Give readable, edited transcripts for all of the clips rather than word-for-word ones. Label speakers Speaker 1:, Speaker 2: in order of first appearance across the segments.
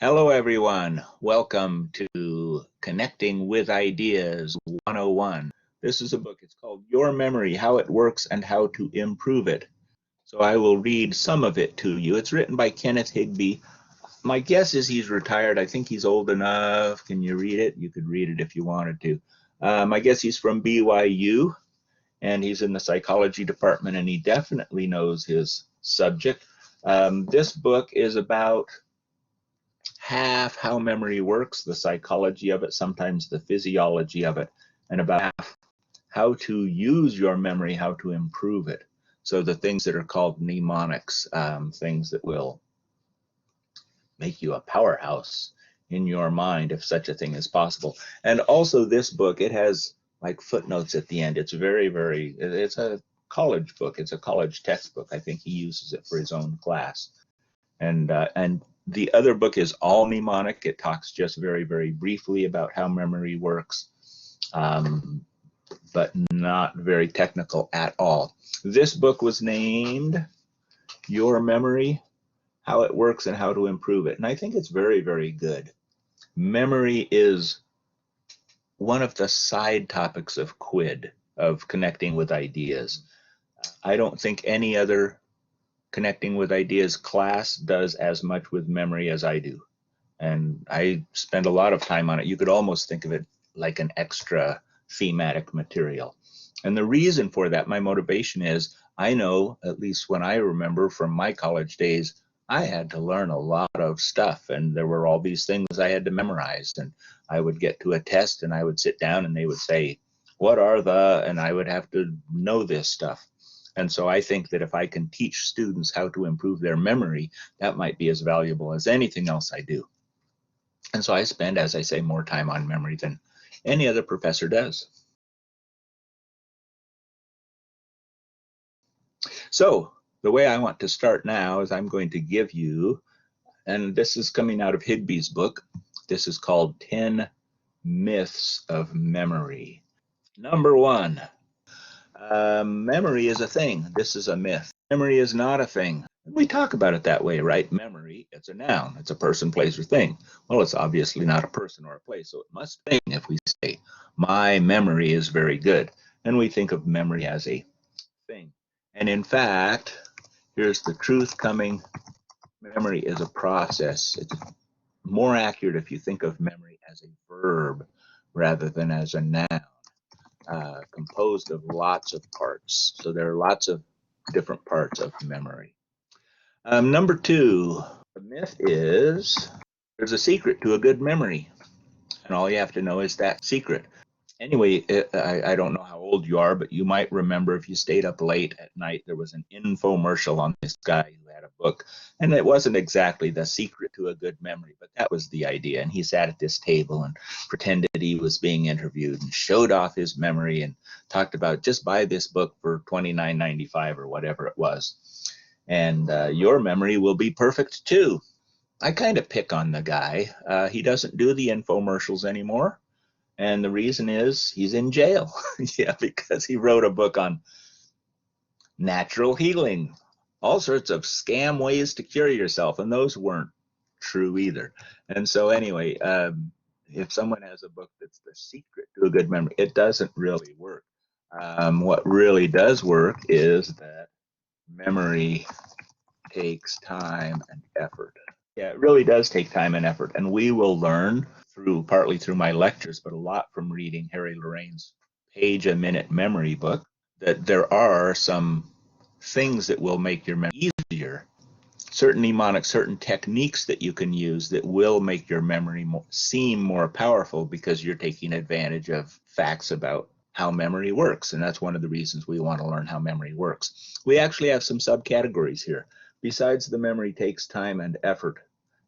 Speaker 1: Hello, everyone. Welcome to Connecting with Ideas 101. This is a book. It's called Your Memory, How It Works and How to Improve It. So I will read some of it to you. It's written by Kenneth Higby. My guess is he's retired. I think he's old enough. Can you read it? You could read it if you wanted to. I guess he's from BYU, and he's in the psychology department, and he definitely knows his subject. This book is about half how memory works, the psychology of it, sometimes the physiology of it, and about half how to use your memory, how to improve it. So the things that are called mnemonics, things that will make you a powerhouse in your mind, if such a thing is possible. And also this book, it has like footnotes at the end. It's it's a college book. It's a college textbook. I think he uses it for his own class. And the other book is all mnemonic. It talks just very briefly about how memory works, but not very technical at all. This book was named Your Memory, How It Works and How to Improve It. And I think it's very good. Memory is one of the side topics of QUID, of connecting with ideas. I don't think any other Connecting with Ideas class does as much with memory as I do. And I spend a lot of time on it. You could almost think of it like an extra thematic material. And the reason for that, my motivation is, I know, at least when I remember from my college days, I had to learn a lot of stuff, and there were all these things I had to memorize. And I would get to a test and I would sit down and they would say, what are the, and I would have to know this stuff. And so I think that if I can teach students how to improve their memory, that might be as valuable as anything else I do. And so I spend, as I say, more time on memory than any other professor does. So the way I want to start now is I'm going to give you, and this is coming out of Higby's book, this is called 10 Myths of Memory. Number one, memory is a thing. This is a myth. Memory is not a thing. We talk about it that way, right? Memory, it's a noun. It's a person, place, or thing. Well, it's obviously not a person or a place, so it must be if we say, my memory is very good. And we think of memory as a thing. And in fact, here's the truth coming. Memory is a process. It's more accurate if you think of memory as a verb rather than as a noun. Composed of lots of parts. So there are lots of different parts of memory. Number two, the myth is there's a secret to a good memory, and all you have to know is that secret. Anyway, I don't know how old you are, but you might remember if you stayed up late at night, there was an infomercial on this guy who had a book, and it wasn't exactly the secret to a good memory, but that was the idea. And he sat at this table and pretended he was being interviewed and showed off his memory and talked about just buy this book for $29.95 or whatever it was, and your memory will be perfect too. I kind of pick on the guy. He doesn't do the infomercials anymore. And the reason is he's in jail. Yeah, because he wrote a book on natural healing, all sorts of scam ways to cure yourself, and those weren't true either. And so anyway, if someone has a book that's the secret to a good memory, it doesn't really work. What really does work is that memory takes time and effort. Yeah, it really does take time and effort, and we will learn partly through my lectures, but a lot from reading Harry Lorraine's Page a Minute Memory book, that there are some things that will make your memory easier, certain mnemonics, certain techniques that you can use that will make your memory seem more powerful because you're taking advantage of facts about how memory works. And that's one of the reasons we want to learn how memory works. We actually have some subcategories here. Besides the memory takes time and effort,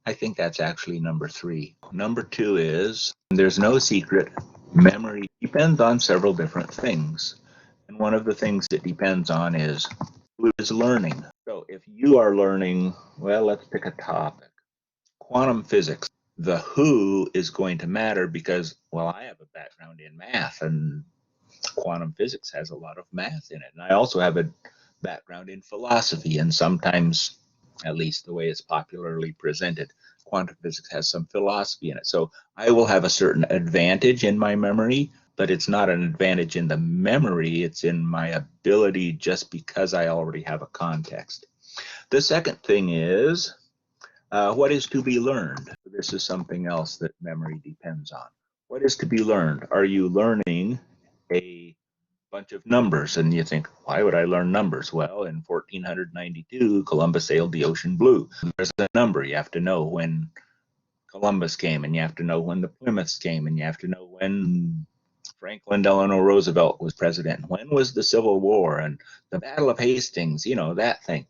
Speaker 1: I think that's actually number three. Number two is there's no secret. Memory depends on several different things. And one of the things it depends on is who is learning. So if you are learning, well, let's pick a topic. Quantum physics. The who is going to matter because, well, I have a background in math, and quantum physics has a lot of math in it. And I also have a background in philosophy, and sometimes, at least the way it's popularly presented, quantum physics has some philosophy in it. So I will have a certain advantage in my memory, but it's not an advantage in the memory. It's in my ability just because I already have a context. The second thing is what is to be learned? This is something else that memory depends on. What is to be learned? Are you learning a bunch of numbers? And you think, why would I learn numbers? Well, in 1492, Columbus sailed the ocean blue. There's a number. You have to know when Columbus came, and you have to know when the Plymouths came, and you have to know when Franklin Delano Roosevelt was president. When was the Civil War and the Battle of Hastings? You know, that thing.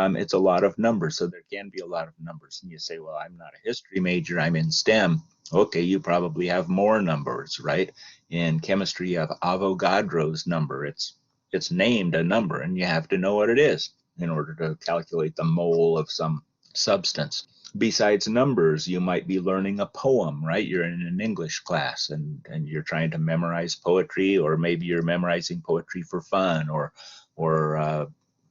Speaker 1: It's a lot of numbers, so there can be a lot of numbers. And you say, well, I'm not a history major, I'm in STEM. Okay, you probably have more numbers, right? In chemistry, you have Avogadro's number. It's named a number, and you have to know what it is in order to calculate the mole of some substance. Besides numbers, you might be learning a poem, right? You're in an English class and you're trying to memorize poetry, or maybe you're memorizing poetry for fun, or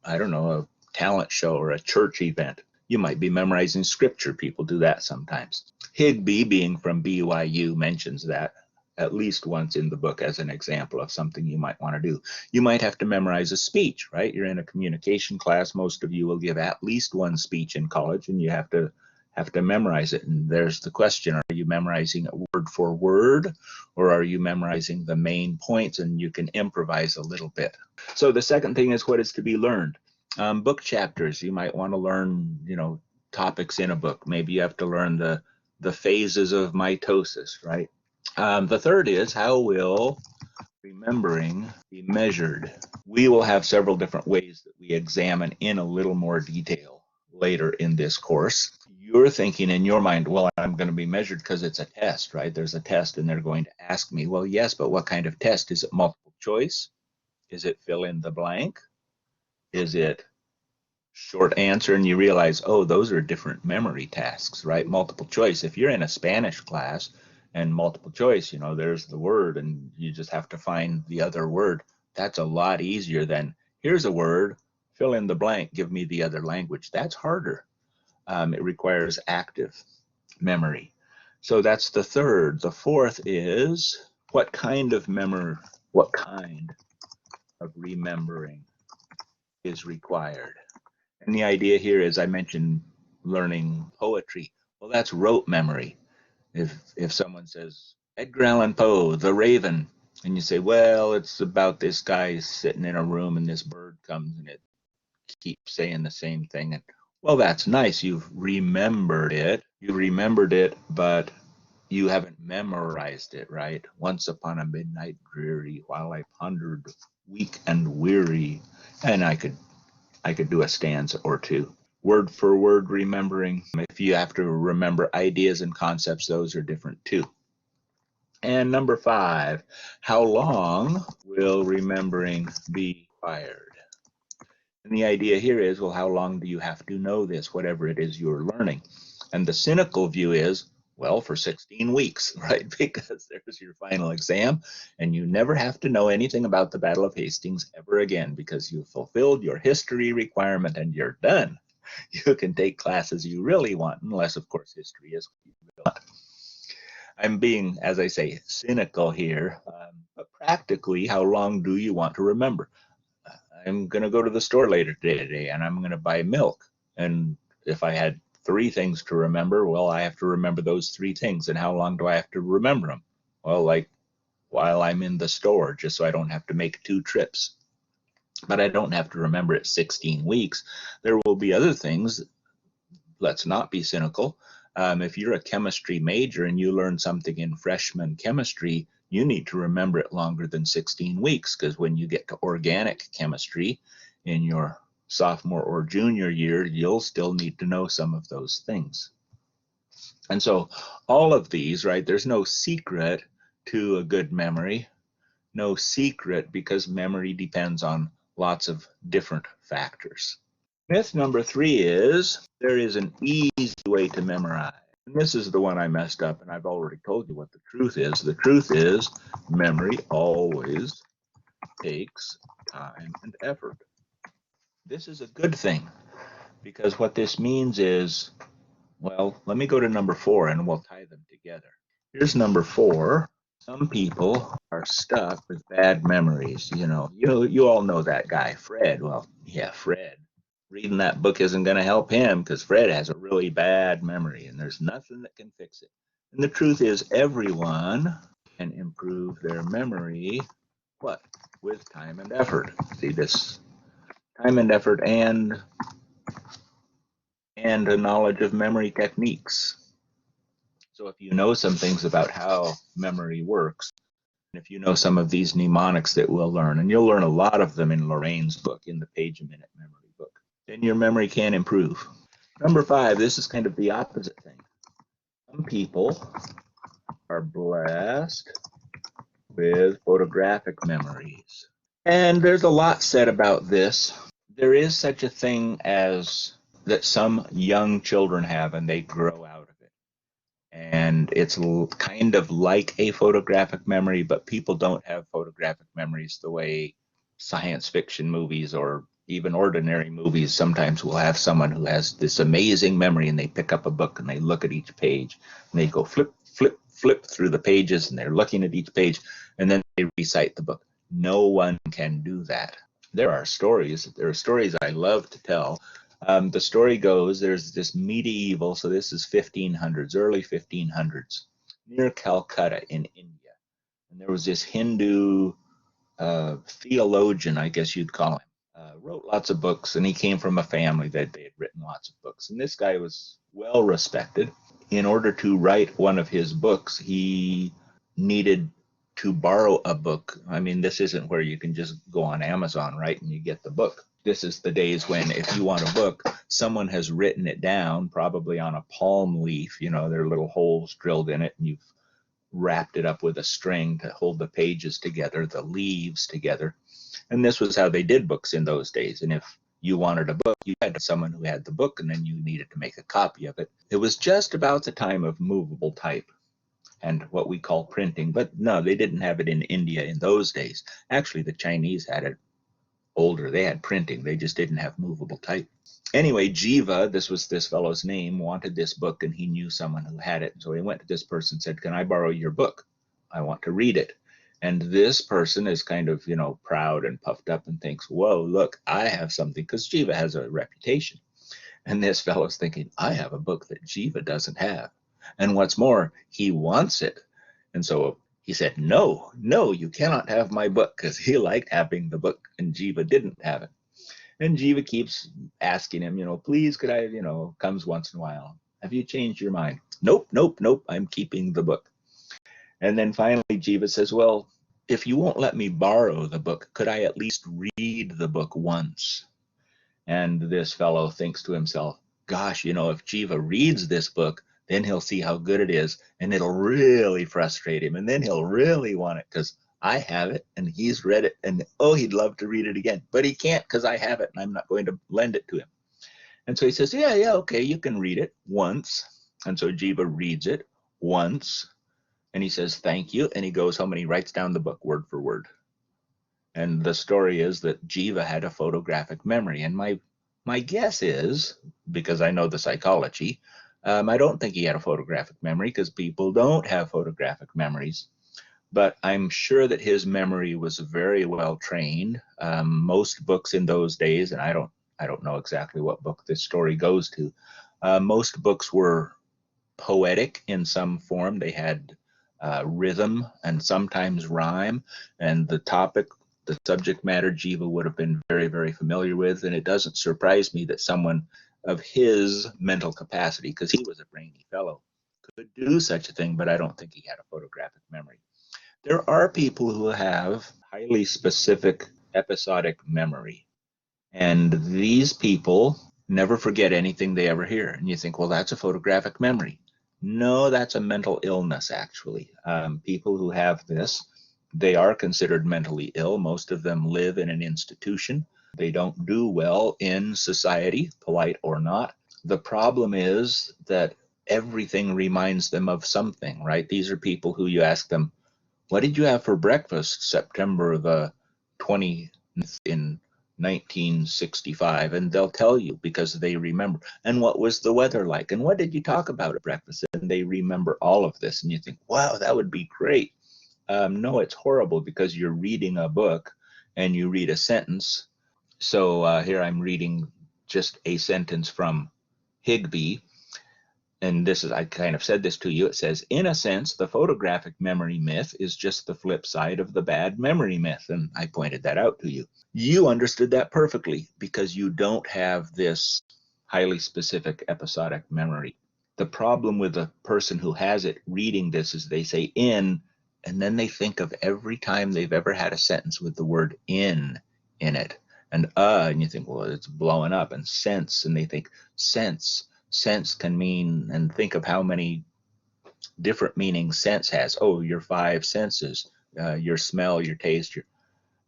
Speaker 1: I don't know, a talent show or a church event. You might be memorizing scripture. People do that sometimes. Higby, being from BYU, mentions that at least once in the book as an example of something you might want to do. You might have to memorize a speech, right? You're in a communication class. Most of you will give at least one speech in college, and you have to memorize it. And there's the question, are you memorizing it word for word, or are you memorizing the main points and you can improvise a little bit? So the second thing is what is to be learned. Book chapters, you might want to learn, topics in a book. Maybe you have to learn the phases of mitosis, right? The third is, how will remembering be measured? We will have several different ways that we examine in a little more detail later in this course. You're thinking in your mind, well, I'm going to be measured because it's a test, right? There's a test and they're going to ask me, well, yes, but what kind of test? Is it multiple choice? Is it fill in the blank? Is it short answer? And you realize, oh, those are different memory tasks, right? Multiple choice. If you're in a Spanish class and multiple choice, there's the word and you just have to find the other word. That's a lot easier than, here's a word, fill in the blank, give me the other language. That's harder. It requires active memory. So that's the third. The fourth is, what kind of remembering is required? And the idea here is, I mentioned learning poetry. Well, that's rote memory. If someone says Edgar Allan Poe, The Raven, and you say, well, it's about this guy sitting in a room and this bird comes and it keeps saying the same thing. And well, that's nice. You've remembered it. You remembered it, but you haven't memorized it, right? Once upon a midnight dreary, while I pondered weak and weary, and I could do a stanza or two. Word for word remembering. If you have to remember ideas and concepts, those are different too. And number 5, how long will remembering be required? And the idea here is, well, how long do you have to know this, whatever it is you're learning? And the cynical view is, well, for 16 weeks, right? Because there's your final exam, and you never have to know anything about the Battle of Hastings ever again, because you've fulfilled your history requirement and you're done. You can take classes you really want, unless, of course, history is what you really want. I'm being, as I say, cynical here, but practically, how long do you want to remember? I'm going to go to the store later today and I'm going to buy milk. And if I had 3 things to remember, well, I have to remember those 3 things. And how long do I have to remember them? Well, like while I'm in the store, just so I don't have to make 2 trips. But I don't have to remember it 16 weeks. There will be other things. Let's not be cynical. If you're a chemistry major and you learn something in freshman chemistry, you need to remember it longer than 16 weeks, because when you get to organic chemistry in your sophomore or junior year, you'll still need to know some of those things. And so all of these, right, there's no secret to a good memory, no secret, because memory depends on lots of different factors. Myth number 3 is, there is an easy way to memorize. And this is the one I messed up, and I've already told you what the truth is. The truth is, memory always takes time and effort. This is a good thing, because what this means is Well, let me go to number 4 and we'll tie them together. Here's number 4. Some people are stuck with bad memories. You all know that guy, Fred. Well, yeah, Fred. Reading that book isn't going to help him because Fred has a really bad memory and there's nothing that can fix it. And the truth is, everyone can improve their memory, what? With time and effort. See this time and effort and a knowledge of memory techniques. So if you know some things about how memory works, and if you know some of these mnemonics that we'll learn, and you'll learn a lot of them in Lorraine's book, in the Page a Minute Memory book, then your memory can improve. Number 5, this is kind of the opposite thing. Some people are blessed with photographic memories. And there's a lot said about this. There is such a thing as that some young children have, and they grow out of it. And it's kind of like a photographic memory, but people don't have photographic memories the way science fiction movies or even ordinary movies sometimes will have someone who has this amazing memory and they pick up a book and they look at each page and they go flip, flip, flip through the pages and they're looking at each page and then they recite the book. No one can do that. There are stories I love to tell. The story goes there's this medieval, so this is 1500s, early 1500s, near Calcutta in India. And there was this Hindu theologian, I guess you'd call him, wrote lots of books, and he came from a family that they had written lots of books. And this guy was well respected. In order to write one of his books, he needed to borrow a book. I mean, this isn't where you can just go on Amazon, right, and you get the book. This is the days when if you want a book, someone has written it down, probably on a palm leaf. There are little holes drilled in it, and you've wrapped it up with a string to hold the pages together, the leaves together. And this was how they did books in those days. And if you wanted a book, you had someone who had the book, and then you needed to make a copy of it. It was just about the time of movable type and what we call printing. But no, they didn't have it in India in those days. Actually, the Chinese had it older. They had printing. They just didn't have movable type. Anyway, Jiva, this was this fellow's name, wanted this book, and he knew someone who had it. So he went to this person and said, "Can I borrow your book? I want to read it." And this person is kind of, proud and puffed up and thinks, "Whoa, look, I have something," because Jiva has a reputation. And this fellow's thinking, "I have a book that Jiva doesn't have. And what's more, he wants it." And so he said, "No, no, you cannot have my book," because he liked having the book and Jiva didn't have it. And Jiva keeps asking him, "Please, could I, comes once in a while. Have you changed your mind?" "Nope, nope, nope, I'm keeping the book." And then finally Jiva says, "Well, if you won't let me borrow the book, could I at least read the book once?" And this fellow thinks to himself, "Gosh, if Jiva reads this book, then he'll see how good it is, and it'll really frustrate him, and then he'll really want it because I have it and he's read it, and he'd love to read it again, but he can't because I have it and I'm not going to lend it to him." And so he says, "Yeah, okay, you can read it once." And so Jiva reads it once, and he says, "Thank you," and he goes home and he writes down the book word for word. And the story is that Jiva had a photographic memory. And my guess is, because I know the psychology, I don't think he had a photographic memory because people don't have photographic memories. But I'm sure that his memory was very well trained. Most books in those days, and I don't know exactly what book this story goes to. Most books were poetic in some form. They had rhythm and sometimes rhyme, and the subject matter, Jiva would have been very, very familiar with. And it doesn't surprise me that someone of his mental capacity, because he was a brainy fellow, could do such a thing, but I don't think he had a photographic memory. There are people who have highly specific episodic memory, and these people never forget anything they ever hear. And you think, well, that's a photographic memory. No, that's a mental illness, actually. People who have this, they are considered mentally ill. Most of them live in an institution. They don't do well in society, polite or not. The problem is that everything reminds them of something, right? These are people who you ask them, "What did you have for breakfast September the 20th in 1965, and they'll tell you because they remember. And what was the weather like? And what did you talk about at breakfast? And they remember all of this. And you think, wow, that would be great. No, it's horrible because you're reading a book and you read a sentence. So here I'm reading just a sentence from Higbee. And this is, I kind of said this to you. It says, in a sense, the photographic memory myth is just the flip side of the bad memory myth. And I pointed that out to you. You understood that perfectly because you don't have this highly specific episodic memory. The problem with a person who has it reading this is they say in, and then they think of every time they've ever had a sentence with the word in it. And you think, well, it's blowing up. And sense, and they think sense. Sense can mean, and think of how many different meanings sense has. Oh, your five senses, your smell, your taste,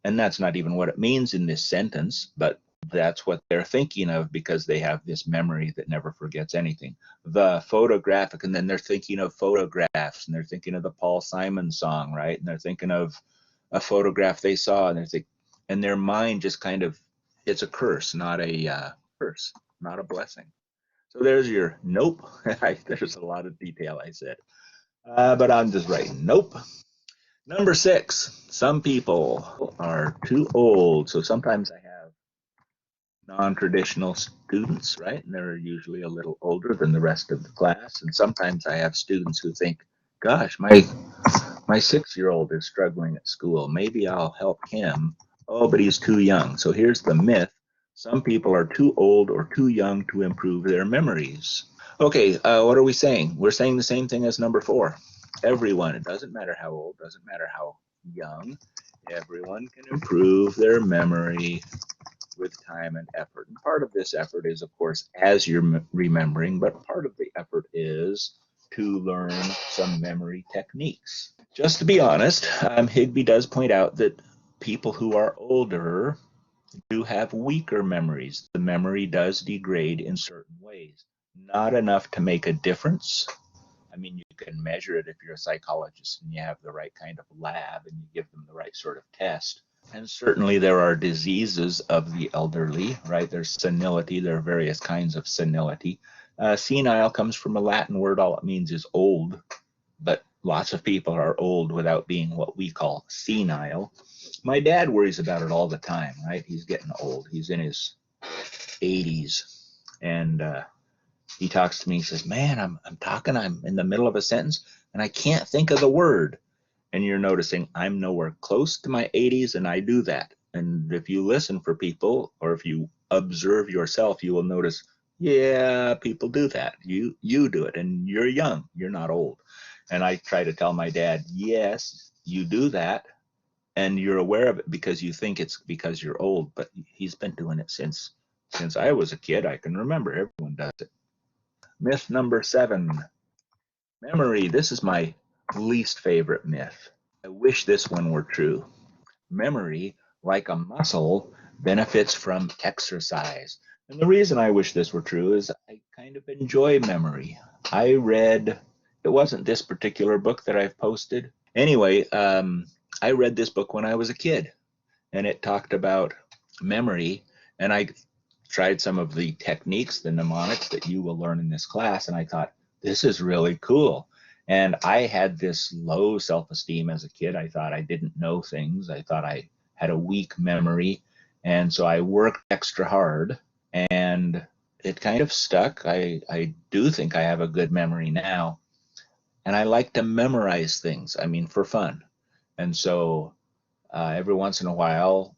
Speaker 1: and that's not even what it means in this sentence, but that's what they're thinking of because they have this memory that never forgets anything. The photographic, and then they're thinking of photographs, and they're thinking of the Paul Simon song, right? And they're thinking of a photograph they saw, and they're thinking, and their mind just kind of, it's a curse, not a curse, not a blessing. So there's your nope. There's a lot of detail I said, but I'm just writing nope. Number 6, some people are too old. So sometimes I have non-traditional students, right? And they're usually a little older than the rest of the class. And sometimes I have students who think, gosh, my 6-year-old is struggling at school. Maybe I'll help him. Oh, but he's too young. So here's the myth. Some people are too old or too young to improve their memories. Okay, what are we saying? We're saying the same thing as number 4. Everyone, it doesn't matter how old, doesn't matter how young, everyone can improve their memory with time and effort. And part of this effort is, of course, as you're remembering, but part of the effort is to learn some memory techniques. Just to be honest, Higbee does point out that people who are older do have weaker memories. The memory does degrade in certain ways. Not enough to make a difference. I mean, you can measure it if you're a psychologist and you have the right kind of lab and you give them the right sort of test. And certainly there are diseases of the elderly, right? There's senility. There are various kinds of senility. Senile comes from a Latin word. All it means is old, but lots of people are old without being what we call senile. My dad worries about it all the time, right? He's getting old. He's in his 80s. And he talks to me. He says, man, I'm talking. I'm in the middle of a sentence, and I can't think of the word. And you're noticing I'm nowhere close to my 80s, and I do that. And if you listen for people, or if you observe yourself, you will notice, yeah, people do that. You do it, and you're young. You're not old. And I try to tell my dad, yes, you do that. And you're aware of it because you think it's because you're old, but he's been doing it since I was a kid. I can remember. Everyone does it. Myth number 7, memory. This is my least favorite myth. I wish this one were true. Memory, like a muscle, benefits from exercise. And the reason I wish this were true is I kind of enjoy memory. I read, it wasn't this particular book that I've posted. Anyway, I read this book when I was a kid, and it talked about memory, and I tried some of the techniques, the mnemonics that you will learn in this class, and I thought, this is really cool. And I had this low self-esteem as a kid. I thought I didn't know things. I thought I had a weak memory, and so I worked extra hard, and it kind of stuck. I do think I have a good memory now, and I like to memorize things, I mean, for fun. And so every once in a while,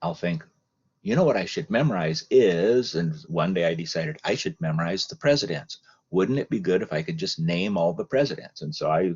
Speaker 1: I'll think, you know what I should memorize is, and one day I decided I should memorize the presidents. Wouldn't it be good if I could just name all the presidents? And so I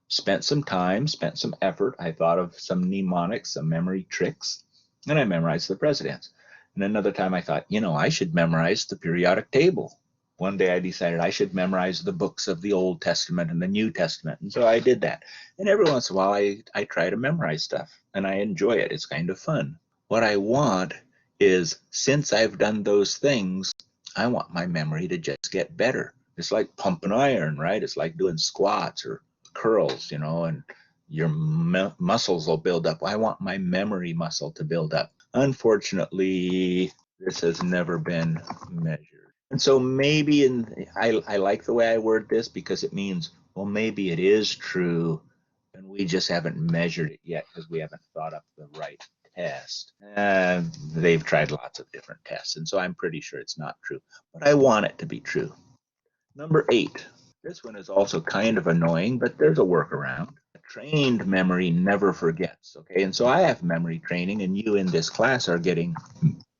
Speaker 1: spent some time, spent some effort. I thought of some mnemonics, some memory tricks, and I memorized the presidents. And another time I thought, you know, I should memorize the periodic table. One day I decided I should memorize the books of the Old Testament and the New Testament. And so I did that. And every once in a while I try to memorize stuff, and I enjoy it. It's kind of fun. What I want is, since I've done those things, I want my memory to just get better. It's like pumping iron, right? It's like doing squats or curls, you know, and your muscles will build up. I want my memory muscle to build up. Unfortunately, this has never been measured. And so maybe, I like the way I word this because it means, well, maybe it is true and we just haven't measured it yet because we haven't thought up the right test. They've tried lots of different tests, and so I'm pretty sure it's not true, but I want it to be true. Number 8. This one is also kind of annoying, but there's a workaround. A trained memory never forgets, okay? And so I have memory training, and you in this class are getting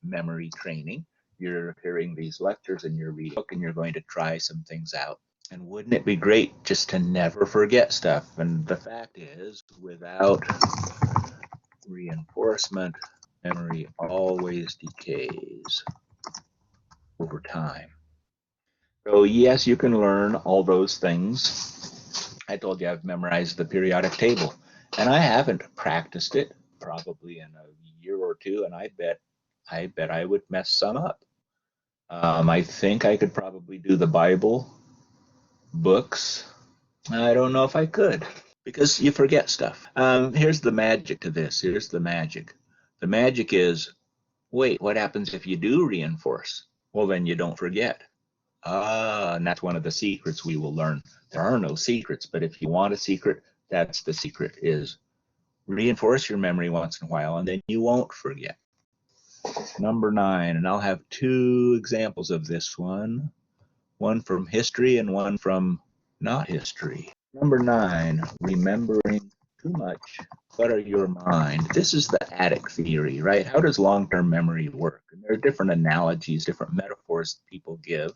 Speaker 1: memory training. You're hearing these lectures and you're reading a book and you're going to try some things out. And wouldn't it be great just to never forget stuff? And the fact is, without reinforcement, memory always decays over time. So yes, you can learn all those things. I told you I've memorized the periodic table, and I haven't practiced it probably in a year or two, and I bet I would mess some up. I think I could probably do the Bible books. I don't know if I could, because you forget stuff. Here's the magic to this. Here's the magic. The magic is, wait, what happens if you do reinforce? Well, then you don't forget. And that's one of the secrets we will learn. There are no secrets, but if you want a secret, that's the secret, is reinforce your memory once in a while, and then you won't forget. Number 9, and I'll have 2 examples of this one from history and one from not history. Number 9, remembering too much clutter your mind. This is the attic theory, right? How does long-term memory work? And there are different analogies, different metaphors people give.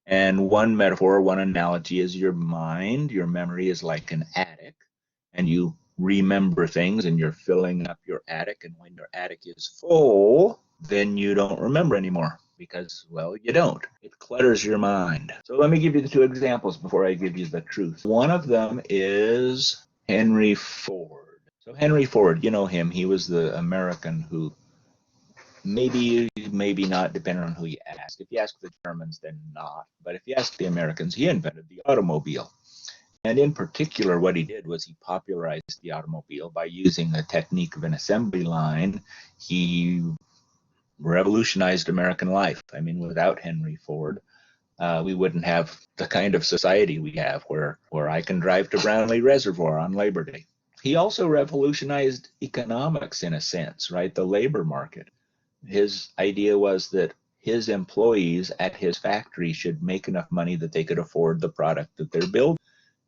Speaker 1: And one metaphor, one analogy is your mind. Your memory is like an attic, and you remember things and you're filling up your attic. And when your attic is full, then you don't remember anymore because, well, you don't. It clutters your mind. So let me give you the 2 examples before I give you the truth. One of them is Henry Ford. So Henry Ford, you know him. He was the American who, maybe not, depending on who you ask. If you ask the Germans, then not. But if you ask the Americans, he invented the automobile. And in particular, what he did was he popularized the automobile by using the technique of an assembly line. He revolutionized American life. I mean, without Henry Ford, we wouldn't have the kind of society we have where I can drive to Brownlee Reservoir on Labor Day. He also revolutionized economics in a sense, right? The labor market. His idea was that his employees at his factory should make enough money that they could afford the product that they're building.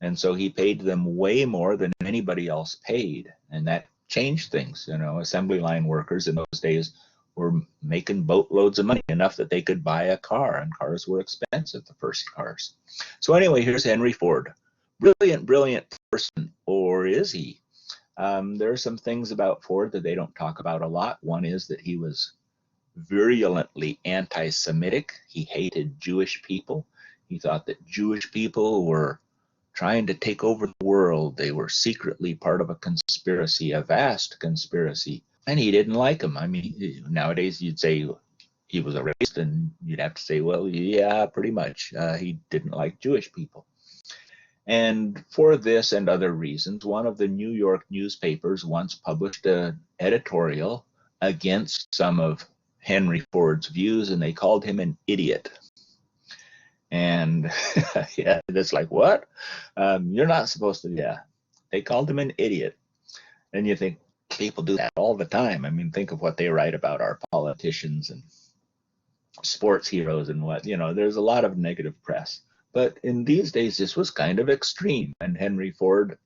Speaker 1: And so he paid them way more than anybody else paid. And that changed things. You know, assembly line workers in those days were making boatloads of money, enough that they could buy a car, and cars were expensive, the first cars. So anyway, here's Henry Ford. Brilliant person, or is he? There are some things about Ford that they don't talk about a lot. One is that he was virulently anti-Semitic. He hated Jewish people. He thought that Jewish people were trying to take over the world. They were secretly part of a conspiracy, a vast conspiracy, and he didn't like them. I mean, nowadays you'd say he was a racist, and you'd have to say, well, yeah, pretty much. He didn't like Jewish people. And for this and other reasons, one of the New York newspapers once published an editorial against some of Henry Ford's views, and they called him an idiot. And yeah, that's like, what? You're not supposed to, yeah. They called him an idiot. And you think, people do that all the time. I mean, think of what they write about our politicians and sports heroes and what, there's a lot of negative press. But in these days, this was kind of extreme. And Henry Ford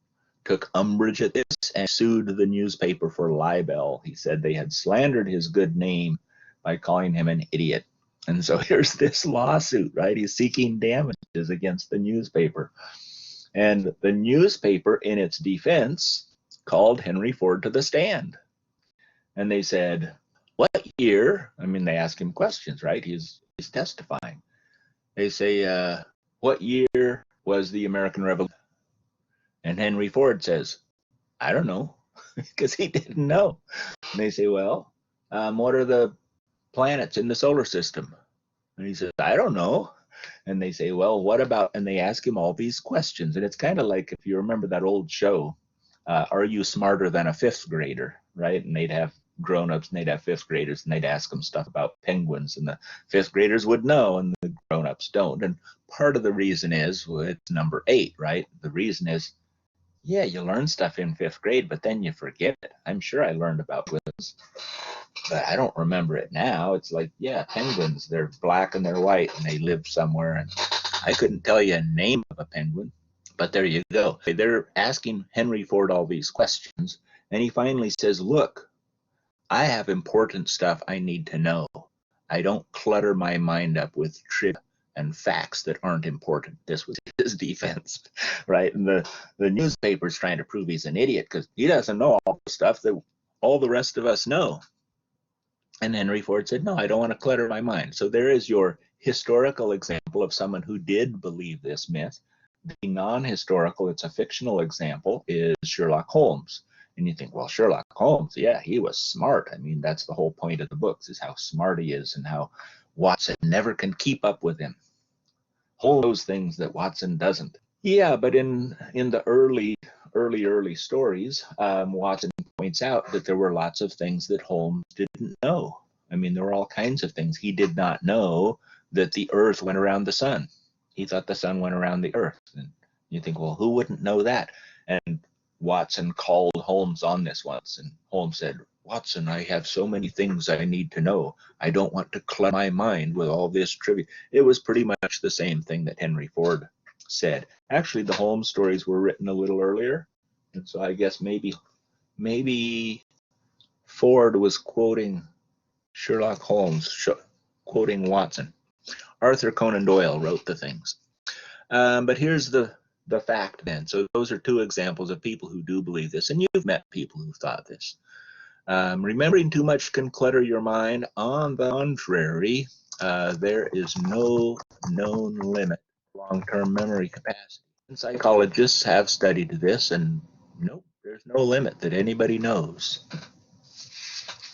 Speaker 1: took umbrage at this and sued the newspaper for libel. He said they had slandered his good name by calling him an idiot. And so here's this lawsuit, right? He's seeking damages against the newspaper. And the newspaper, in its defense, called Henry Ford to the stand. And they said, what year? I mean, they ask him questions, right? He's testifying. They say, what year was the American Revolution? And Henry Ford says, I don't know, because he didn't know. And they say, well, what are the planets in the solar system? And he says, I don't know. And they say, well, what about, and they ask him all these questions. And it's kind of like, if you remember that old show, Are You Smarter Than a Fifth Grader, right? And they'd have grown-ups, and they'd have fifth graders, and they'd ask them stuff about penguins, and the fifth graders would know, and the grown-ups don't. And part of the reason is, well, it's number 8, right? The reason is, yeah, you learn stuff in fifth grade, but then you forget it. I'm sure I learned about penguins, but I don't remember it now. It's like, yeah, penguins, they're black and they're white, and they live somewhere, and I couldn't tell you a name of a penguin. But there you go. They're asking Henry Ford all these questions, and he finally says, look, I have important stuff I need to know. I don't clutter my mind up with trivia and facts that aren't important. This was his defense, right? And the newspaper's trying to prove he's an idiot because he doesn't know all the stuff that all the rest of us know. And Henry Ford said, no, I don't want to clutter my mind. So there is your historical example of someone who did believe this myth. The non-historical, it's a fictional example, is Sherlock Holmes. And you think, well, Sherlock Holmes, yeah, he was smart. I mean, that's the whole point of the books, is how smart he is and how Watson never can keep up with him. All those things that Watson doesn't. Yeah, but in the early stories, Watson points out that there were lots of things that Holmes didn't know. I mean, there were all kinds of things. He did not know that the Earth went around the sun. He thought the sun went around the Earth. And you think, well, who wouldn't know that? And Watson called Holmes on this once, and Holmes said, Watson, I have so many things I need to know. I don't want to clutter my mind with all this trivia. It was pretty much the same thing that Henry Ford said. Actually, the Holmes stories were written a little earlier, and so I guess maybe Ford was quoting Sherlock Holmes, quoting Watson. Arthur Conan Doyle wrote the things. But here's the fact then. So those are 2 examples of people who do believe this, and you've met people who thought this. Remembering too much can clutter your mind. On the contrary, there is no known limit to long-term memory capacity. And psychologists have studied this, and nope, there's no limit that anybody knows.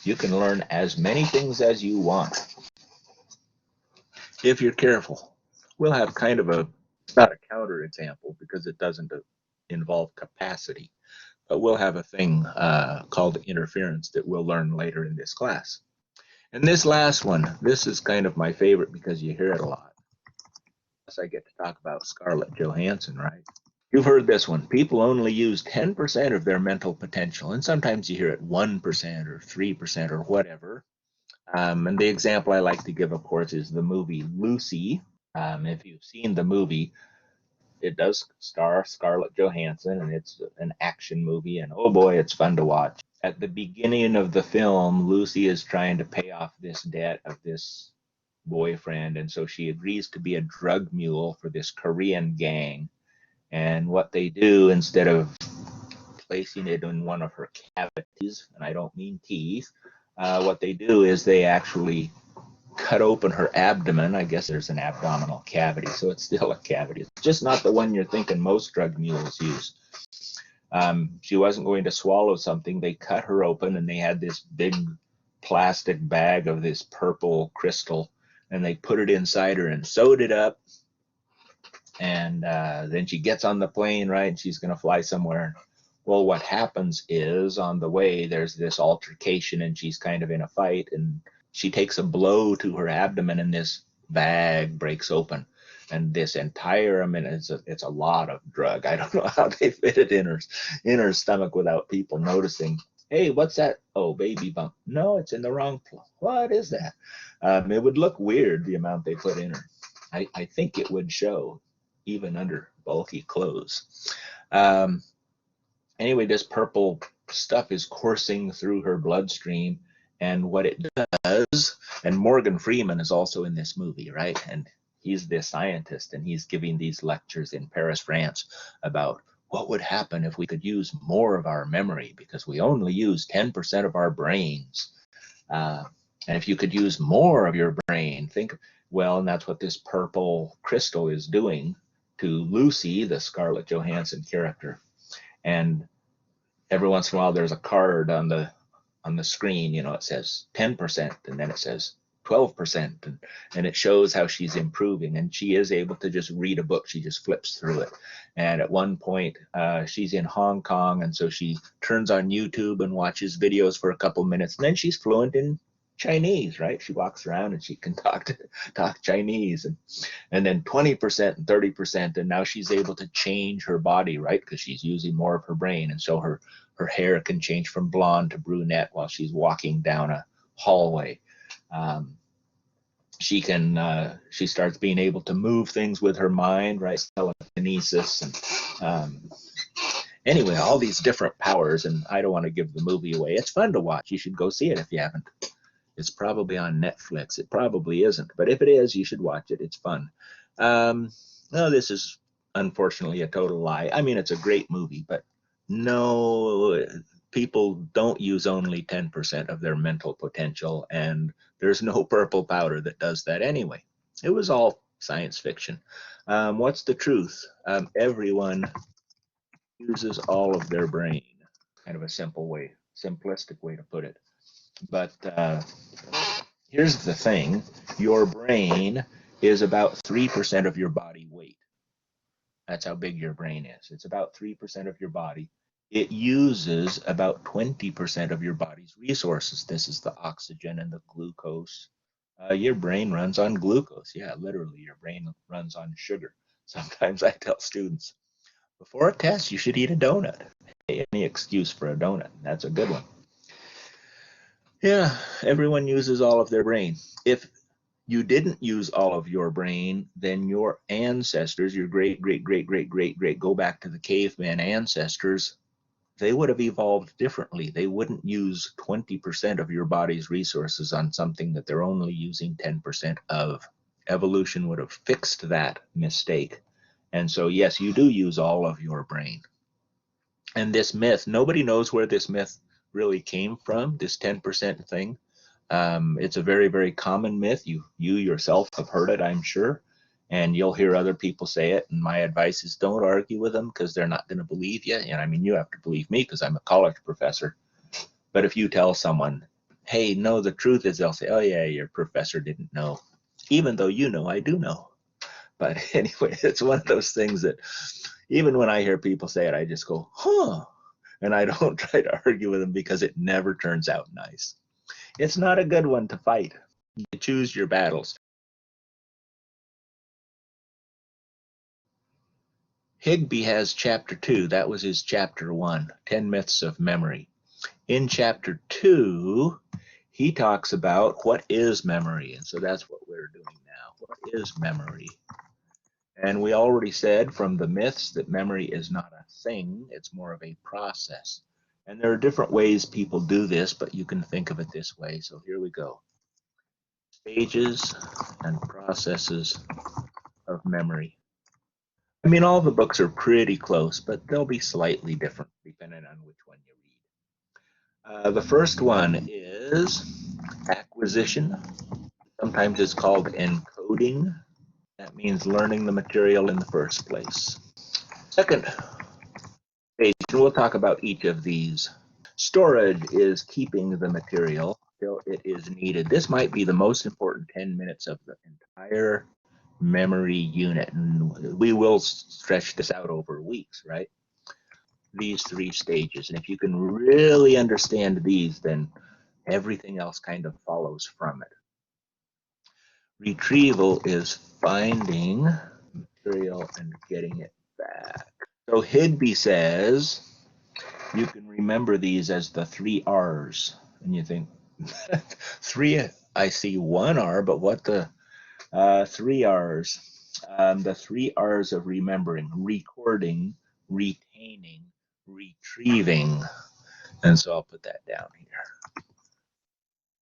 Speaker 1: You can learn as many things as you want, if you're careful. We'll have kind of it's not a counter example because it doesn't involve capacity, but we'll have a thing called interference that we'll learn later in this class. And this last one, this is kind of my favorite because you hear it a lot. I get to talk about Scarlett Johansson, right? You've heard this one. People only use 10% of their mental potential, and sometimes you hear it 1% or 3% or whatever. And the example I like to give, of course, is the movie Lucy. If you've seen the movie, it does star Scarlett Johansson, and it's an action movie, and oh boy, it's fun to watch. At the beginning of the film, Lucy is trying to pay off this debt of this boyfriend, and so she agrees to be a drug mule for this Korean gang. And what they do, instead of placing it in one of her cavities, and I don't mean teeth, what they do is they actually cut open her abdomen. I guess there's an abdominal cavity, so it's still a cavity. It's just not the one you're thinking most drug mules use. She wasn't going to swallow something. They cut her open, and they had this big plastic bag of this purple crystal, and they put it inside her and sewed it up. And then she gets on the plane, right, and she's going to fly somewhere. Well, what happens is on the way, there's this altercation, and she's kind of in a fight, and she takes a blow to her abdomen, and this bag breaks open. And this entire, I mean, it's a lot of drug. I don't know how they fit it in her stomach without people noticing. Hey, what's that? Oh, baby bump. No, it's in the wrong place. What is that? It would look weird, the amount they put in her. I think it would show, even under bulky clothes. Anyway, this purple stuff is coursing through her bloodstream, and what it does, and Morgan Freeman is also in this movie, right? And he's this scientist, and he's giving these lectures in Paris, France, about what would happen if we could use more of our memory, because we only use 10% of our brains. And if you could use more of your brain, well, and that's what this purple crystal is doing to Lucy, the Scarlett Johansson character. And every once in a while, there's a card on the screen, it says 10%, and then it says 12%, and it shows how she's improving, and she is able to just read a book. She just flips through it. And at one point she's in Hong Kong, and so she turns on YouTube and watches videos for a couple minutes, and then she's fluent in Chinese, right? She walks around and she can talk Chinese, and then 20% and 30%, and now she's able to change her body, right? Because she's using more of her brain, and so her hair can change from blonde to brunette while she's walking down a hallway. She starts being able to move things with her mind, right? Telekinesis, and anyway, all these different powers. And I don't want to give the movie away. It's fun to watch. You should go see it if you haven't. It's probably on Netflix. It probably isn't, but if it is, you should watch it. It's fun. No, this is unfortunately a total lie. I mean, it's a great movie, but no, people don't use only 10% of their mental potential, and there's no purple powder that does that anyway. It was all science fiction. What's the truth? Everyone uses all of their brain. Kind of a simplistic way to put it. But here's the thing. Your brain is about 3% of your body weight. That's how big your brain is. It's about 3% of your body. It uses about 20% of your body's resources. This is the oxygen and the glucose. Your brain runs on glucose. Yeah, literally, your brain runs on sugar. Sometimes I tell students, before a test, you should eat a donut. Any excuse for a donut. That's a good one. Yeah, everyone uses all of their brain. If you didn't use all of your brain, then your ancestors, your great, go back to the caveman ancestors, they would have evolved differently. They wouldn't use 20% of your body's resources on something that they're only using 10% of. Evolution would have fixed that mistake. And so, yes, you do use all of your brain. And this myth, nobody knows where this myth really came from, this 10% thing. It's a very, very common myth. You yourself have heard it, I'm sure, and you'll hear other people say it. And my advice is don't argue with them because they're not going to believe you. And I mean, you have to believe me because I'm a college professor. But if you tell someone, hey, no, the truth is, they'll say, oh, yeah, your professor didn't know, even though you know I do know. But anyway, it's one of those things that even when I hear people say it, I just go, huh. And I don't try to argue with them because it never turns out nice. It's not a good one to fight. You choose your battles. Higby has chapter 2. That was his chapter 1, 10 Myths of Memory. In chapter 2, he talks about what is memory. And so that's what we're doing now. What is memory? And we already said from the myths that memory is not a thing, it's more of a process. And there are different ways people do this, but you can think of it this way. So here we go. Stages and processes of memory. I mean, all the books are pretty close, but they'll be slightly different depending on which one you read. The first one is acquisition. Sometimes it's called encoding. That means learning the material in the first place. Second stage, and we'll talk about each of these. Storage is keeping the material till it is needed. This might be the most important 10 minutes of the entire memory unit, and we will stretch this out over weeks, right? These 3 stages, and if you can really understand these, then everything else kind of follows from it. Retrieval is finding material and getting it back. So Higby says you can remember these as the 3 R's, and you think 3, I see 1 R, but what the 3 R's? The 3 R's of remembering: recording, retaining, retrieving. And so I'll put that down here.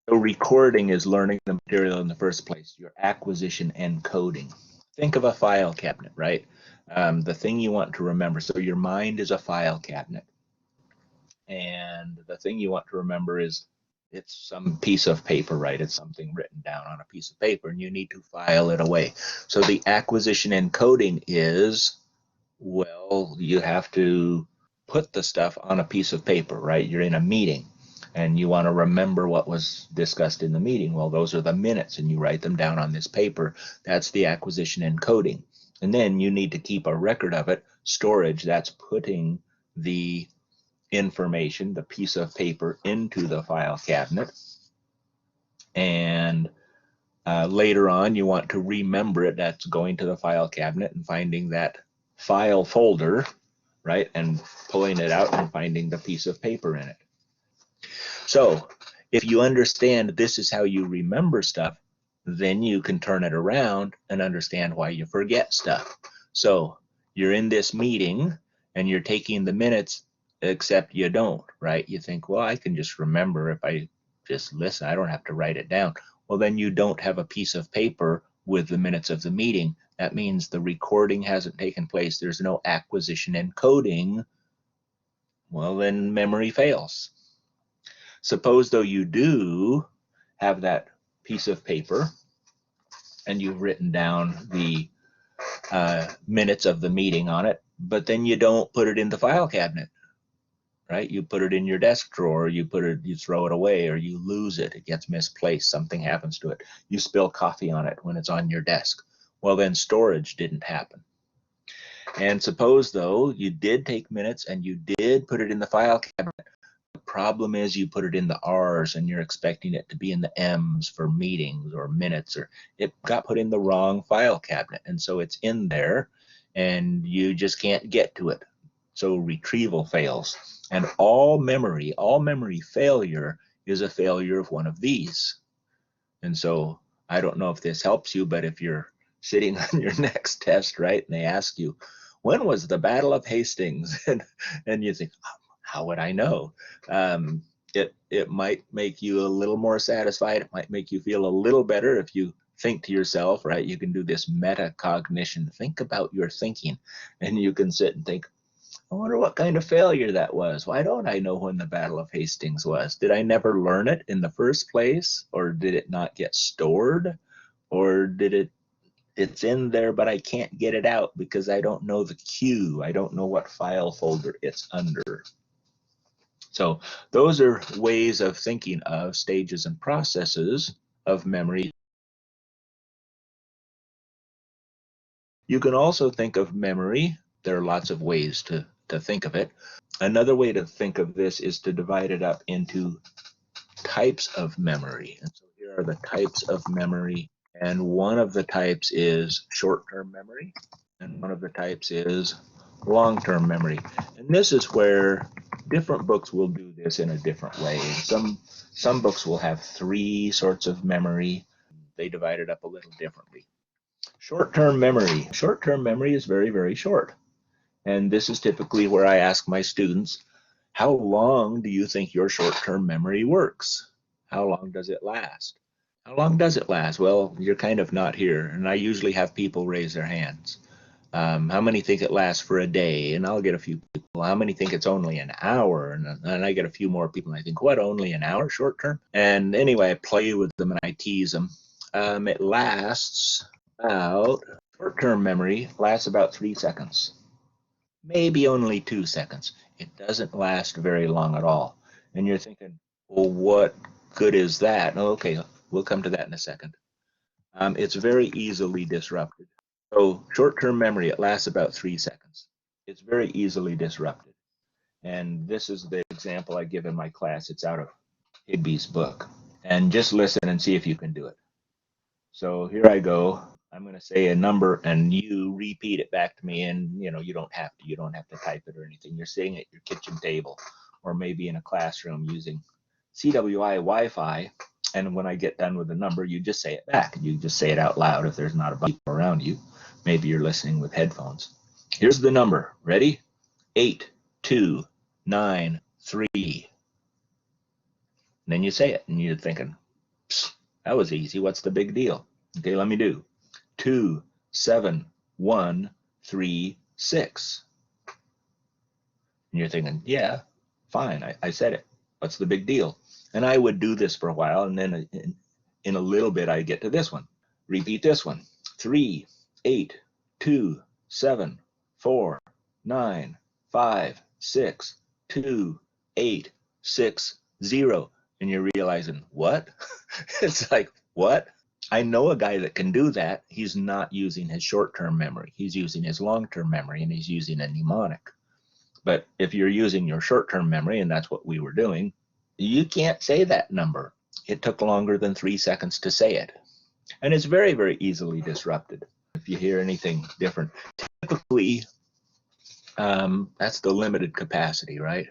Speaker 1: So recording is learning the material in the first place, your acquisition and coding. Think of a file cabinet, right? The thing you want to remember. So your mind is a file cabinet. And the thing you want to remember is it's some piece of paper, right? It's something written down on a piece of paper, and you need to file it away. So the acquisition and coding is, well, you have to put the stuff on a piece of paper, right? You're in a meeting, and you want to remember what was discussed in the meeting. Well, those are the minutes, and you write them down on this paper. That's the acquisition and coding. And then you need to keep a record of it. Storage, that's putting the information, the piece of paper, into the file cabinet. And later on, you want to remember it. That's going to the file cabinet and finding that file folder, right? And pulling it out and finding the piece of paper in it. So if you understand this is how you remember stuff, then you can turn it around and understand why you forget stuff. So you're in this meeting and you're taking the minutes, except you don't, right? You think, well, I can just remember if I just listen. I don't have to write it down. Well, then you don't have a piece of paper with the minutes of the meeting. That means the recording hasn't taken place. There's no acquisition and coding. Well, then memory fails. Suppose, though, you do have that piece of paper and you've written down the minutes of the meeting on it, but then you don't put it in the file cabinet, right? You put it in your desk drawer, you throw it away, or you lose it. It gets misplaced. Something happens to it. You spill coffee on it when it's on your desk. Well, then storage didn't happen. And suppose, though, you did take minutes and you did put it in the file cabinet. Problem is you put it in the R's and you're expecting it to be in the M's for meetings or minutes, or it got put in the wrong file cabinet, and so it's in there and you just can't get to it. So retrieval fails. And all memory failure is a failure of one of these. And so I don't know if this helps you, but if you're sitting on your next test, right, and they ask you, when was the Battle of Hastings? and you think, how would I know? It might make you a little more satisfied. It might make you feel a little better if you think to yourself, right? You can do this metacognition. Think about your thinking, and you can sit and think, I wonder what kind of failure that was. Why don't I know when the Battle of Hastings was? Did I never learn it in the first place? Or did it not get stored? Or it's in there, but I can't get it out because I don't know the queue. I don't know what file folder it's under. So those are ways of thinking of stages and processes of memory. You can also think of memory. There are lots of ways to think of it. Another way to think of this is to divide it up into types of memory. And so here are the types of memory. And one of the types is short-term memory, and one of the types is long-term memory. And this is where different books will do this in a different way. Some books will have 3 sorts of memory. They divide it up a little differently. Short-term memory. Short-term memory is very, very short. And this is typically where I ask my students, how long do you think your short-term memory works? How long does it last? How long does it last? Well, you're kind of not here, and I usually have people raise their hands. How many think it lasts for a day? And I'll get a few people. How many think it's only an hour? And I get a few more people, and I think, what, only an hour short term? And anyway, I play with them and I tease them. It lasts about, short-term memory lasts about 3 seconds. Maybe only 2 seconds. It doesn't last very long at all. And you're thinking, well, what good is that? Okay, we'll come to that in a second. It's very easily disrupted. So short-term memory, it lasts about 3 seconds. It's very easily disrupted. And this is the example I give in my class. It's out of Higbee's book. And just listen and see if you can do it. So here I go. I'm going to say a number and you repeat it back to me, and you don't have to type it or anything. You're sitting at your kitchen table or maybe in a classroom using CWI Wi-Fi, and when I get done with the number, you just say it back. You just say it out loud if there's not a bunch around you. Maybe you're listening with headphones. Here's the number. Ready? 8293. And then you say it, and you're thinking, that was easy. What's the big deal? Okay, let me do 27136. And you're thinking, yeah, fine, I said it. What's the big deal? And I would do this for a while, and then in a little bit, I get to this one. Repeat this one. 3, 8, 2, 7, 4, 9, 5, 6, 2, 8, 6, 0. And you're realizing, what? It's like, what? I know a guy that can do that. He's not using his short-term memory. He's using his long-term memory, and he's using a mnemonic. But if you're using your short-term memory, and that's what we were doing, you can't say that number. It took longer than 3 seconds to say it. And it's very, very easily disrupted. If you hear anything different, typically, that's the limited capacity, right?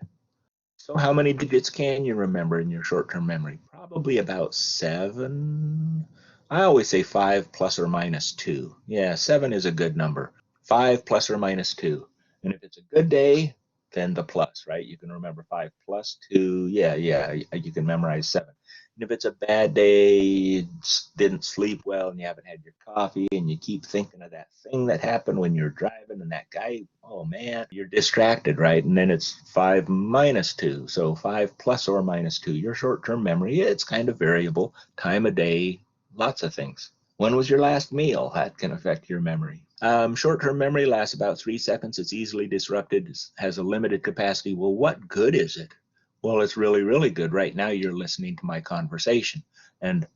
Speaker 1: So how many digits can you remember in your short-term memory? Probably about 7. I always say 5 plus or minus 2. Yeah, 7 is a good number. 5 plus or minus 2. And if it's a good day, then the plus, right? You can remember 5 plus 2. Yeah, you can memorize 7. And if it's a bad day, you didn't sleep well and you haven't had your coffee and you keep thinking of that thing that happened when you're driving and that guy, oh man, you're distracted, right? And then it's 5 minus 2. So 5 plus or minus 2. Your short-term memory, it's kind of variable. Time of day, lots of things. When was your last meal? That can affect your memory. Short-term memory lasts about 3 seconds. It's easily disrupted, has a limited capacity. Well, what good is it? Well, it's really, really good. Right now, you're listening to my conversation. And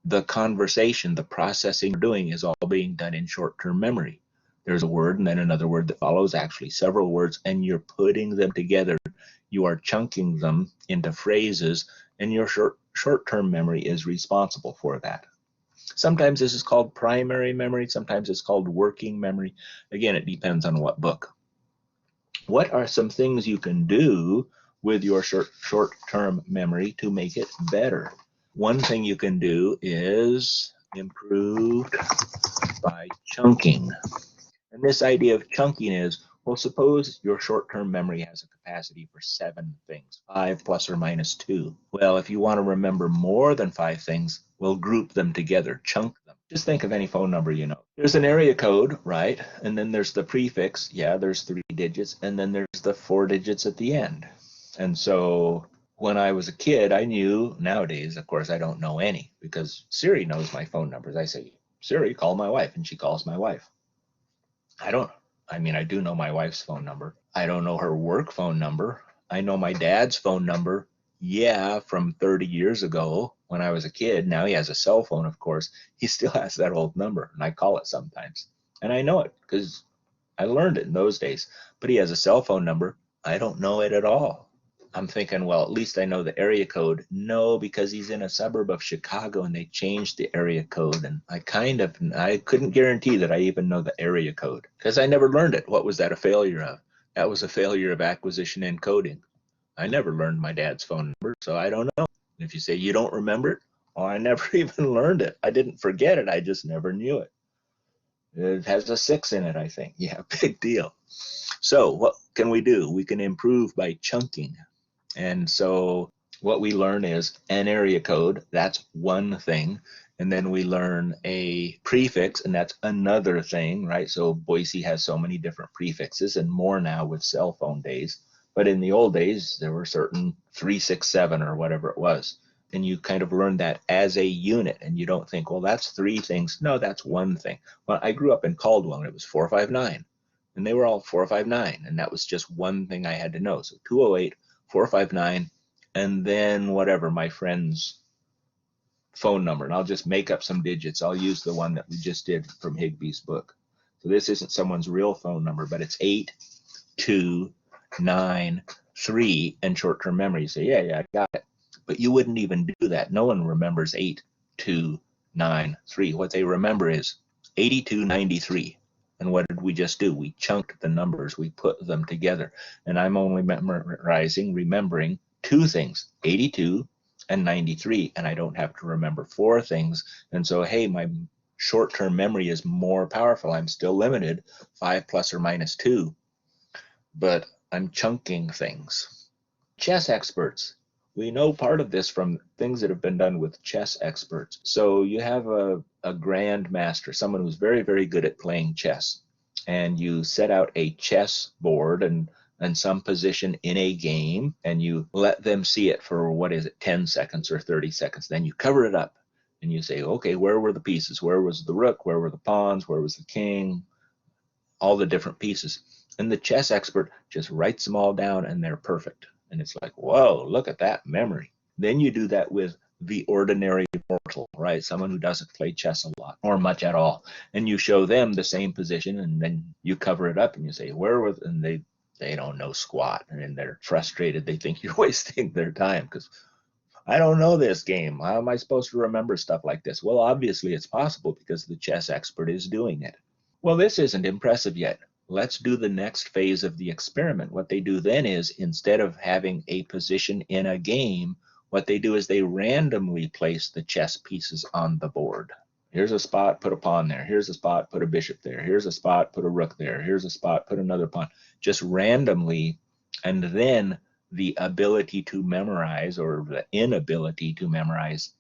Speaker 1: the conversation, the processing you're doing is all being done in short-term memory. There's a word and then another word that follows, actually several words, and you're putting them together. You are chunking them into phrases, and your short-term memory is responsible for that. Sometimes this is called primary memory. Sometimes it's called working memory. Again, it depends on what book. What are some things you can do with your short-term memory to make it better? One thing you can do is improved by chunking. And this idea of chunking is, well, suppose your short-term memory has a capacity for 7 things, 5 plus or minus 2. Well, if you want to remember more than 5 things, we'll group them together, chunk them. Just think of any phone number you know. There's an area code, right? And then there's the prefix. Yeah, there's 3 digits. And then there's the 4 digits at the end. And so when I was a kid, I knew. Nowadays, of course, I don't know any because Siri knows my phone numbers. I say, Siri, call my wife, and she calls my wife. I do know my wife's phone number. I don't know her work phone number. I know my dad's phone number. Yeah, from 30 years ago when I was a kid. Now he has a cell phone, of course. He still has that old number, and I call it sometimes. And I know it because I learned it in those days. But he has a cell phone number. I don't know it at all. I'm thinking, well, at least I know the area code. No, because he's in a suburb of Chicago and they changed the area code. And I couldn't guarantee that I even know the area code because I never learned it. What was that a failure of? That was a failure of acquisition and coding. I never learned my dad's phone number, so I don't know. If you say you don't remember it, well, I never even learned it. I didn't forget it. I just never knew it. It has a 6 in it, I think. Yeah, big deal. So what can we do? We can improve by chunking. And so what we learn is an area code, that's one thing. And then we learn a prefix, and that's another thing, right? So Boise has so many different prefixes and more now with cell phone days. But in the old days, there were certain 3, 6, 7 or whatever it was. And you kind of learn that as a unit, and you don't think, well, that's 3 things. No, that's one thing. Well, I grew up in Caldwell, and it was 459. And they were all 459, and that was just one thing I had to know. So 208, 459, and then whatever my friend's phone number. And I'll just make up some digits. I'll use the one that we just did from Higbee's book. So this isn't someone's real phone number, but it's 8293 and short-term memory. You say, yeah, I got it. But you wouldn't even do that. No one remembers 8293. What they remember is 8293. And what did we just do? We chunked the numbers. We put them together. And I'm only remembering 2 things, 82 and 93. And I don't have to remember 4 things. And so, hey, my short-term memory is more powerful. I'm still limited, 5 plus or minus 2. But I'm chunking things. Chess experts. We know part of this from things that have been done with chess experts. So you have a grandmaster, someone who's very, very good at playing chess, and you set out a chess board and some position in a game, and you let them see it for, 10 seconds or 30 seconds. Then you cover it up, and you say, okay, where were the pieces? Where was the rook? Where were the pawns? Where was the king? All the different pieces. And the chess expert just writes them all down, and they're perfect. And it's like, whoa, look at that memory. Then you do that with the ordinary mortal, right? Someone who doesn't play chess a lot or much at all. And you show them the same position, and then you cover it up and you say, where was, and they don't know squat, and they're frustrated. They think you're wasting their time because I don't know this game. How am I supposed to remember stuff like this? Well, obviously it's possible because the chess expert is doing it. Well, this isn't impressive yet. Let's do the next phase of the experiment. What they do then is, instead of having a position in a game, what they do is they randomly place the chess pieces on the board. Here's a spot, put a pawn there. Here's a spot, put a bishop there. Here's a spot, put a rook there. Here's a spot, put another pawn. Just randomly, and then the ability to memorize, or the inability to memorize,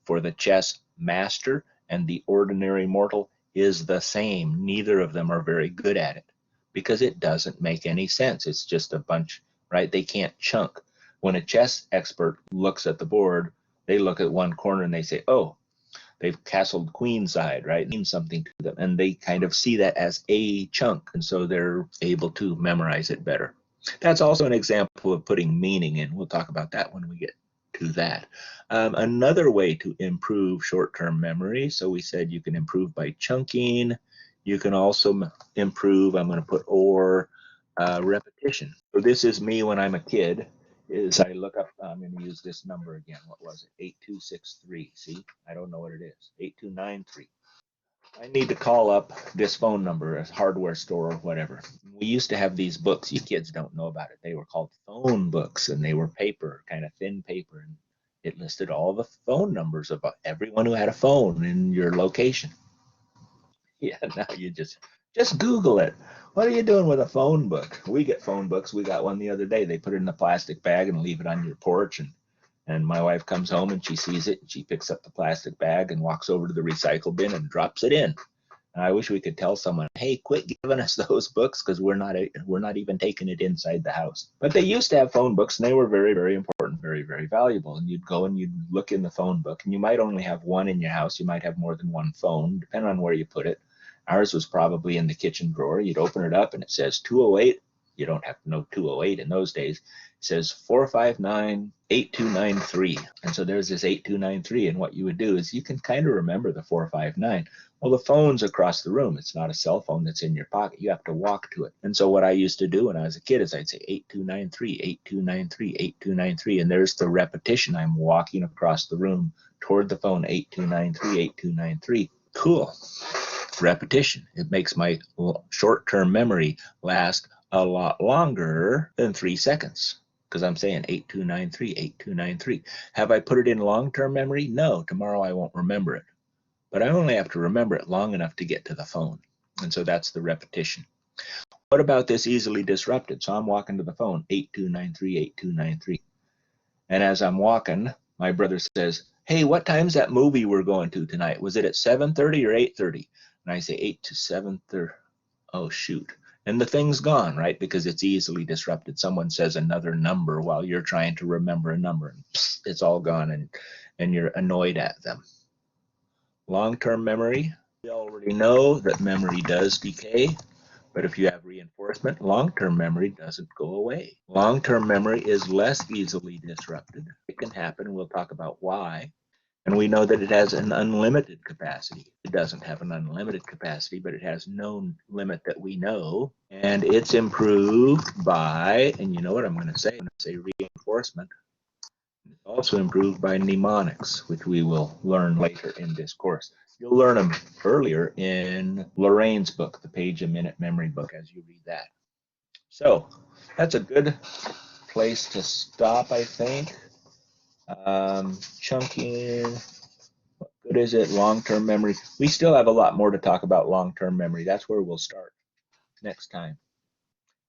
Speaker 1: for the chess master and the ordinary mortal is the same. Neither of them are very good at it because it doesn't make any sense. It's just a bunch, right? They can't chunk. When a chess expert looks at the board, they look at one corner and they say, oh, they've castled queenside, right? It means something to them. And they kind of see that as a chunk. And so they're able to memorize it better. That's also an example of putting meaning in. We'll talk about that when we get to that. Another way to improve short-term memory, so we said you can improve by chunking. You can also improve, I'm going to put repetition. So this is me when I'm a kid. Is I look up, I'm going to use this number again. What was it? 8263. See, I don't know what it is. 8293. I need to call up this phone number, a hardware store or whatever. We used to have these books. You kids don't know about it. They were called phone books, and they were paper, kind of thin paper, and it listed all the phone numbers of everyone who had a phone in your location. Yeah, now you just Google it. What are you doing with a phone book? We get phone books. We got one the other day. They put it in a plastic bag and leave it on your porch, and my wife comes home and she sees it and she picks up the plastic bag and walks over to the recycle bin and drops it in. And I wish we could tell someone, hey, quit giving us those books because we're not even taking it inside the house. But they used to have phone books, and they were very, very important, very, very valuable. And you'd go and you'd look in the phone book, and you might only have one in your house. You might have more than one phone, depending on where you put it. Ours was probably in the kitchen drawer. You'd open it up and it says 208. You don't have to know 208 in those days. It says 459-8293. And so there's this 8293. And what you would do is you can kind of remember the 459. Well, the phone's across the room. It's not a cell phone that's in your pocket. You have to walk to it. And so what I used to do when I was a kid is I'd say 8293, 8293, 8293. And there's the repetition. I'm walking across the room toward the phone, 8293, 8293. Cool. Repetition. It makes my short-term memory last a lot longer than 3 seconds because I'm saying 8293, 8293. Have I put it in long-term memory? No, tomorrow I won't remember it. But I only have to remember it long enough to get to the phone. And so that's the repetition. What about this easily disrupted? So I'm walking to the phone, 8293, 8293. And as I'm walking, my brother says, hey, what time's that movie we're going to tonight? Was it at 7:30 or 8:30? And I say 8 to 7:30. Oh, shoot. And the thing's gone, right? Because it's easily disrupted. Someone says another number while you're trying to remember a number, and it's all gone, and you're annoyed at them. Long-term memory, we already know that memory does decay, but if you have reinforcement, long-term memory doesn't go away. Long-term memory is less easily disrupted. It can happen, and we'll talk about why. And we know that it has an unlimited capacity. It doesn't have an unlimited capacity, but it has no limit that we know. And it's improved by, and you know what I'm going to say? I'm going to say reinforcement. It's also improved by mnemonics, which we will learn later in this course. You'll learn them earlier in Lorraine's book, the Page a Minute Memory Book, as you read that. So that's a good place to stop, I think. Chunking, what good is it? Long-term memory. We still have a lot more to talk about long-term memory. That's where we'll start next time.